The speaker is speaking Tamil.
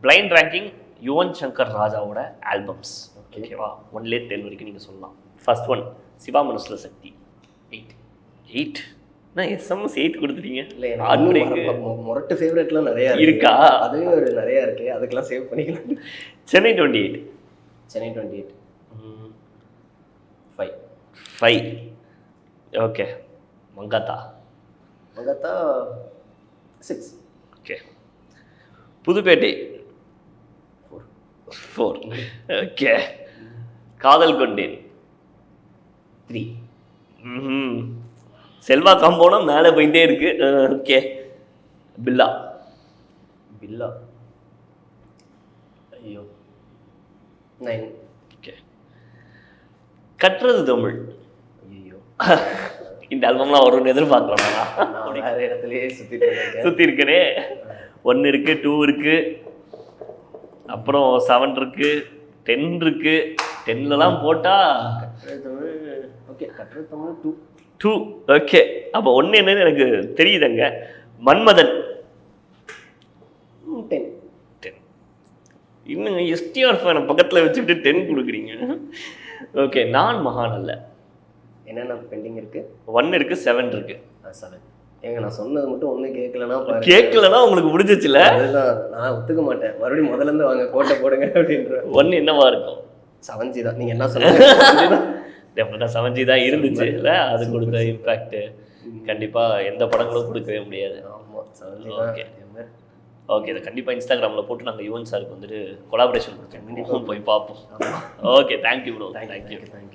பிளைண்ட் ரேங்கிங் யுவன் சங்கர் ராஜாவோட ஆல்பம்ஸ். ஓகேவா? 1 வரைக்கும் நீங்கள் சொல்லலாம். ஃபர்ஸ்ட் ஒன் சிவா மனசுல சக்தி. 8 நான் எஸ்எம்எஸ் 8 கொடுத்துட்டீங்க. இல்லை, மொரட்டு ஃபேவரட்லாம் நிறையா இருக்கா? அதுவே ஒரு நிறையா இருக்கு, அதுக்கெல்லாம் சேவ் பண்ணிக்கலாம். Chennai 28. Chennai 28 5. Okay. Mankatha 6. Okay. Pudhupettai 4. Okay. Kadhal Kondein 3. Selva காம்போனம் மேலே போயிட்டே இருக்கு. ஓகே. பில்லா ஐயோ 9. ஓகே. கற்றது தமிழ். ஐயோ இந்த ஆல்பம்லாம் வரும்னு எதிர்பார்க்கலாம். நான் வேற இடத்துலயே சுற்றி இருக்கனே. 1 இருக்கு, 2 இருக்கு, அப்புறம் 7 இருக்கு, 10 இருக்கு. 10லலாம் போட்டா கற்றது தமிழ் 2. ஓகே. அப்போ 1 என்னன்னு எனக்கு தெரியுதுங்க. மன்மதன் 10. இன்னும் எஸ்டிஆர் ஃபேனை பக்கத்தில் வச்சுட்டு 10 கொடுக்குறீங்க. ஓகே. நான் மகான் அல்ல. என்னென்ன பெண்டிங் இருக்கு? 1 இருக்கு, 7 இருக்கு. 7. ஏங்க நான் சொன்னது மட்டும் ஒன்றும் கேட்கலன்னா உங்களுக்கு முடிஞ்சிச்சுல. அதுதான் நான் ஒத்துக்க மாட்டேன். மறுபடியும் முதல்ல இருந்து வாங்க, கோட்டை போடுங்க அப்படின்ற. 1 என்னவா இருக்கும்? 7G தான். நீங்கள் என்ன சொல்லுங்க? டெஃபினட்டாக 7G தான் இருந்துச்சு இல்லை? அது கொடுத்த இம்பேக்ட் கண்டிப்பாக எந்த படங்களும் கொடுக்கவே முடியாது. ஆமாம், 7G. Okay okay. இதை கண்டிப்பாக இன்ஸ்டாகிராமில் போட்டு நாங்கள் யுவன் சாருக்கு வந்துட்டு கொலாபரேஷன் கொடுத்தோம். போய் பார்ப்போம். ஓகே. Thank you bro. தேங்க்யூ.